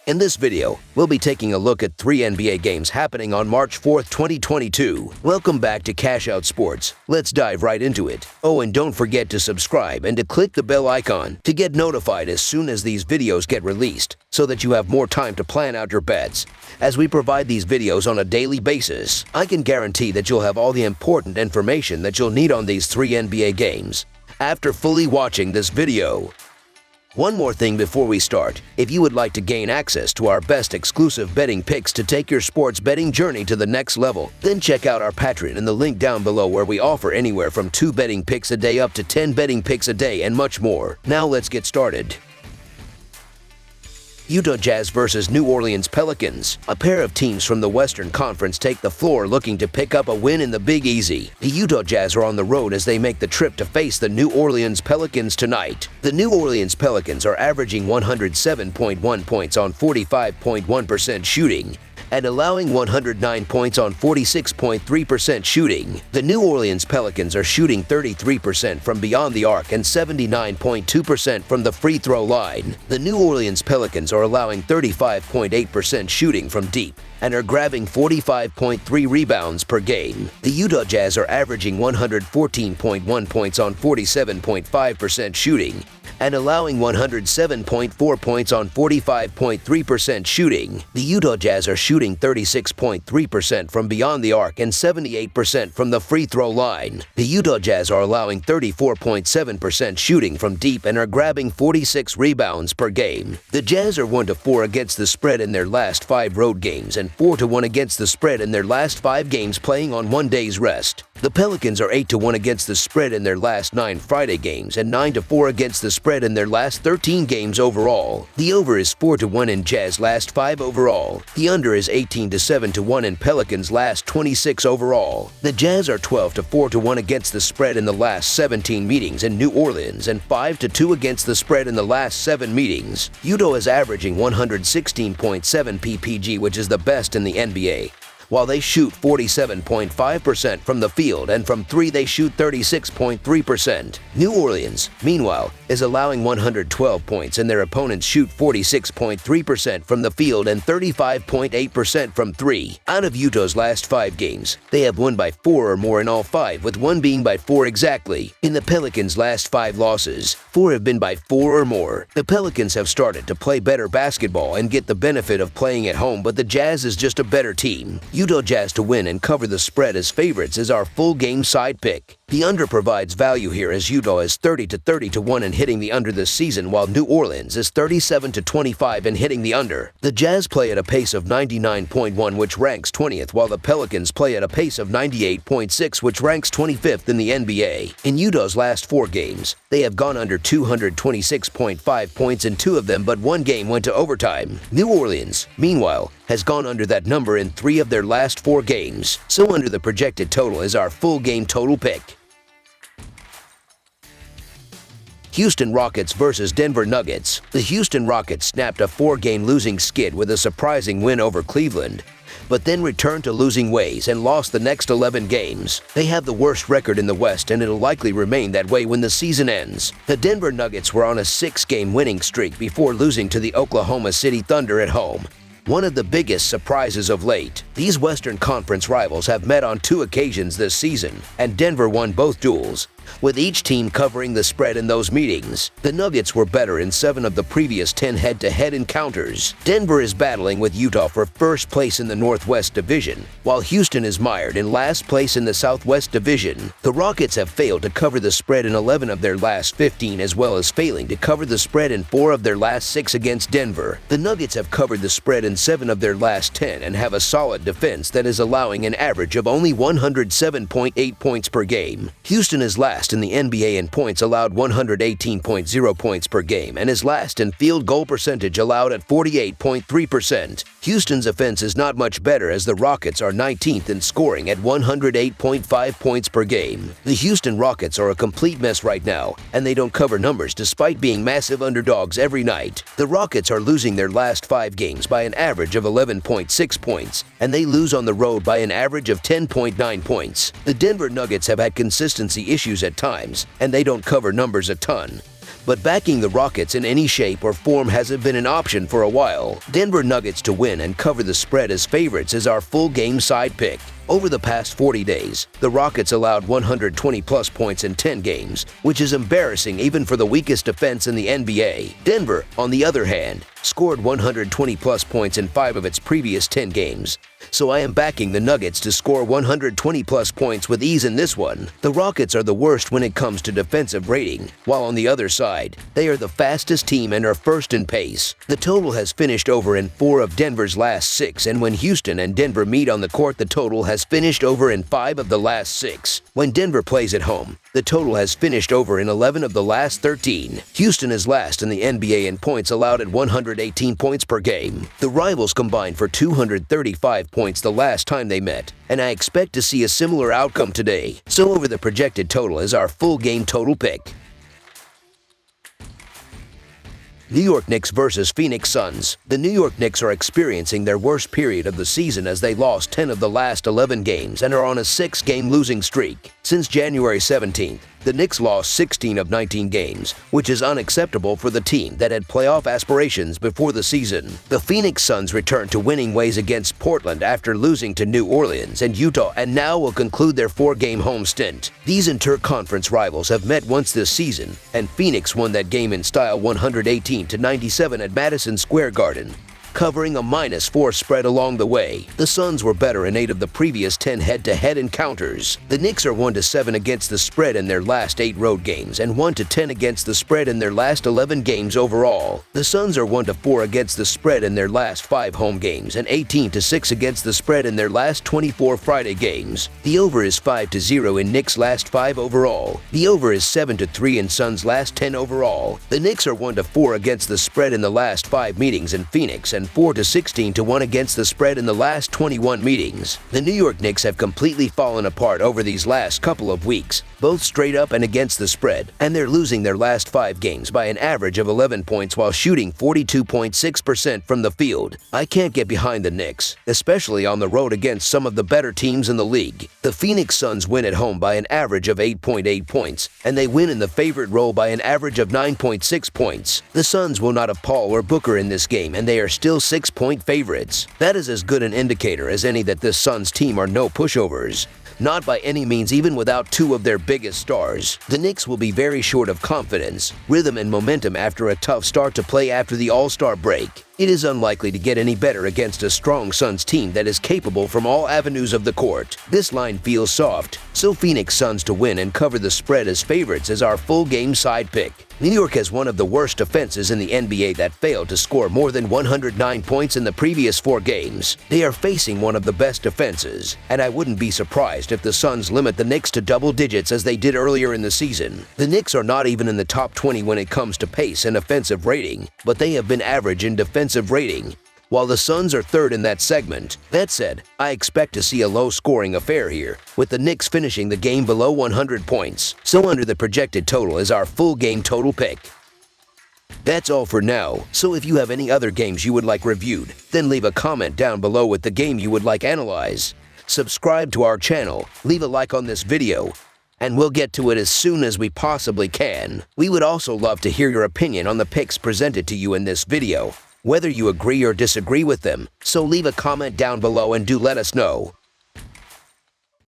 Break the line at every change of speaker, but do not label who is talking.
In this video, we'll be taking a look at 3 NBA games happening on March 4th, 2022. Welcome back to Cash Out Sports. Let's dive right into it. Oh, and don't forget to subscribe and to click the bell icon to get notified as soon as these videos get released, so that you have more time to plan out your bets. As we provide these videos on a daily basis, I can guarantee that you'll have all the important information that you'll need on these 3 NBA games after fully watching this video. One more thing before we start. If you would like to gain access to our best exclusive betting picks to take your sports betting journey to the next level, then check out our Patreon in the link down below, where we offer anywhere from 2 betting picks a day up to 10 betting picks a day and much more. Now let's get started. Utah Jazz versus New Orleans Pelicans. A pair of teams from the Western Conference take the floor looking to pick up a win in the Big Easy. The Utah Jazz are on the road as they make the trip to face the New Orleans Pelicans tonight. The New Orleans Pelicans are averaging 107.1 points on 45.1% shooting and allowing 109 points on 46.3% shooting. The New Orleans Pelicans are shooting 33% from beyond the arc and 79.2% from the free throw line. The New Orleans Pelicans are allowing 35.8% shooting from deep and are grabbing 45.3 rebounds per game. The Utah Jazz are averaging 114.1 points on 47.5% shooting and allowing 107.4 points on 45.3% shooting. The Utah Jazz are shooting 36.3% from beyond the arc and 78% from the free throw line. The Utah Jazz are allowing 34.7% shooting from deep and are grabbing 46 rebounds per game. The Jazz are 1-4 against the spread in their last 5 road games and 4-1 against the spread in their last 5 games playing on 1 day's rest. The Pelicans are 8-1 against the spread in their last 9 Friday games and 9-4 against the spread in their last 13 games overall. The over is 4-1 in Jazz last 5 overall. The under is 18-7-1 in Pelicans last 26 overall. The Jazz are 12-4-1 against the spread in the last 17 meetings in New Orleans and 5-2 against the spread in the last 7 meetings. Utah is averaging 116.7 ppg, which is the best in the NBA. While they shoot 47.5% from the field and from 3 they shoot 36.3%. New Orleans, meanwhile, is allowing 112 points and their opponents shoot 46.3% from the field and 35.8% from 3. Out of Utah's last 5 games, they have won by 4 or more in all 5, with 1 being by 4 exactly. In the Pelicans' last 5 losses, 4 have been by 4 or more. The Pelicans have started to play better basketball and get the benefit of playing at home, but the Jazz is just a better team. Utah Jazz to win and cover the spread as favorites is our full game side pick. The under provides value here, as Utah is 30-30-1 in hitting the under this season, while New Orleans is 37-25 in hitting the under. The Jazz play at a pace of 99.1, which ranks 20th, while the Pelicans play at a pace of 98.6, which ranks 25th in the NBA. In Utah's last 4 games, they have gone under 226.5 points in 2 of them, but 1 game went to overtime. New Orleans, meanwhile, has gone under that number in 3 of their last 4 games. So under the projected total is our full game total pick. Houston Rockets versus Denver Nuggets. The Houston Rockets snapped a 4-game losing skid with a surprising win over Cleveland, but then returned to losing ways and lost the next 11 games. They have the worst record in the West, and it'll likely remain that way when the season ends. The Denver Nuggets were on a 6-game winning streak before losing to the Oklahoma City Thunder at home, one of the biggest surprises of late. These Western Conference rivals have met on 2 occasions this season, and Denver won both duels, with each team covering the spread in those meetings. The Nuggets were better in 7 of the previous 10 head-to-head encounters. Denver is battling with Utah for first place in the Northwest Division, while Houston is mired in last place in the Southwest Division. The Rockets have failed to cover the spread in 11 of their last 15, as well as failing to cover the spread in 4 of their last 6 against Denver. The Nuggets have covered the spread in 7 of their last 10 and have a solid defense that is allowing an average of only 107.8 points per game. Houston is last in the NBA in points allowed, 118.0 points per game, and is last in field goal percentage allowed at 48.3%. Houston's offense is not much better, as the Rockets are 19th in scoring at 108.5 points per game. The Houston Rockets are a complete mess right now, and they don't cover numbers despite being massive underdogs every night. The Rockets are losing their last 5 games by an average of 11.6 points, and they lose on the road by an average of 10.9 points. The Denver Nuggets have had consistency issues at times, and they don't cover numbers a ton. but backing the Rockets in any shape or form hasn't been an option for a while. Denver Nuggets to win and cover the spread as favorites is our full game side pick. Over the past 40 days, the Rockets allowed 120-plus points in 10 games, which is embarrassing even for the weakest defense in the NBA. Denver, on the other hand, scored 120-plus points in 5 of its previous 10 games. So I am backing the Nuggets to score 120-plus points with ease in this one. The Rockets are the worst when it comes to defensive rating, while on the other side, they are the fastest team and are first in pace. The total has finished over in 4 of Denver's last 6, and when Houston and Denver meet on the court, the total has finished over in 5 of the last 6. When Denver plays at home, the total has finished over in 11 of the last 13. Houston is last in the NBA in points allowed at 118 points per game. The rivals combined for 235 points the last time they met, and I expect to see a similar outcome today. So over the projected total is our full game total pick. New York Knicks versus Phoenix Suns. The New York Knicks are experiencing their worst period of the season as they lost 10 of the last 11 games and are on a 6-game losing streak. Since January 17th, the Knicks lost 16 of 19 games, which is unacceptable for the team that had playoff aspirations before the season. The Phoenix Suns returned to winning ways against Portland after losing to New Orleans and Utah, and now will conclude their 4-game home stint. These inter-conference rivals have met once this season, and Phoenix won that game in style 118-97 at Madison Square Garden, covering a -4 spread along the way. The Suns were better in 8 of the previous 10 head-to-head encounters. The Knicks are 1-7 against the spread in their last 8 road games and 1-10 against the spread in their last 11 games overall. The Suns are 1-4 against the spread in their last 5 home games and 18-6 against the spread in their last 24 Friday games. The over is 5-0 in Knicks' last 5 overall. The over is 7-3 in Suns' last 10 overall. The Knicks are 1-4 against the spread in the last 5 meetings in Phoenix and 4-16-1 against the spread in the last 21 meetings. The New York Knicks have completely fallen apart over these last couple of weeks, both straight up and against the spread, and they're losing their last 5 games by an average of 11 points while shooting 42.6% from the field. I can't get behind the Knicks, especially on the road against some of the better teams in the league. The Phoenix Suns win at home by an average of 8.8 points, and they win in the favorite role by an average of 9.6 points. The Suns will not have Paul or Booker in this game, and they are still 6-point favorites. That is as good an indicator as any that this Suns team are no pushovers. Not by any means, even without 2 of their biggest stars. The Knicks will be very short of confidence, rhythm, and momentum after a tough start to play after the All-Star break. It is unlikely to get any better against a strong Suns team that is capable from all avenues of the court. This line feels soft, so Phoenix Suns to win and cover the spread as favorites is our full game side pick. New York has one of the worst defenses in the NBA that failed to score more than 109 points in the previous 4 games. They are facing one of the best defenses, and I wouldn't be surprised if the Suns limit the Knicks to double digits as they did earlier in the season. The Knicks are not even in the top 20 when it comes to pace and offensive rating, but they have been average in defensive rating, while the Suns are 3rd in that segment. That said, I expect to see a low-scoring affair here, with the Knicks finishing the game below 100 points. So under the projected total is our full game total pick. That's all for now, so if you have any other games you would like reviewed, then leave a comment down below with the game you would like analyzed. Subscribe to our channel, leave a like on this video, and we'll get to it as soon as we possibly can. We would also love to hear your opinion on the picks presented to you in this video, whether you agree or disagree with them, so leave a comment down below and do let us know.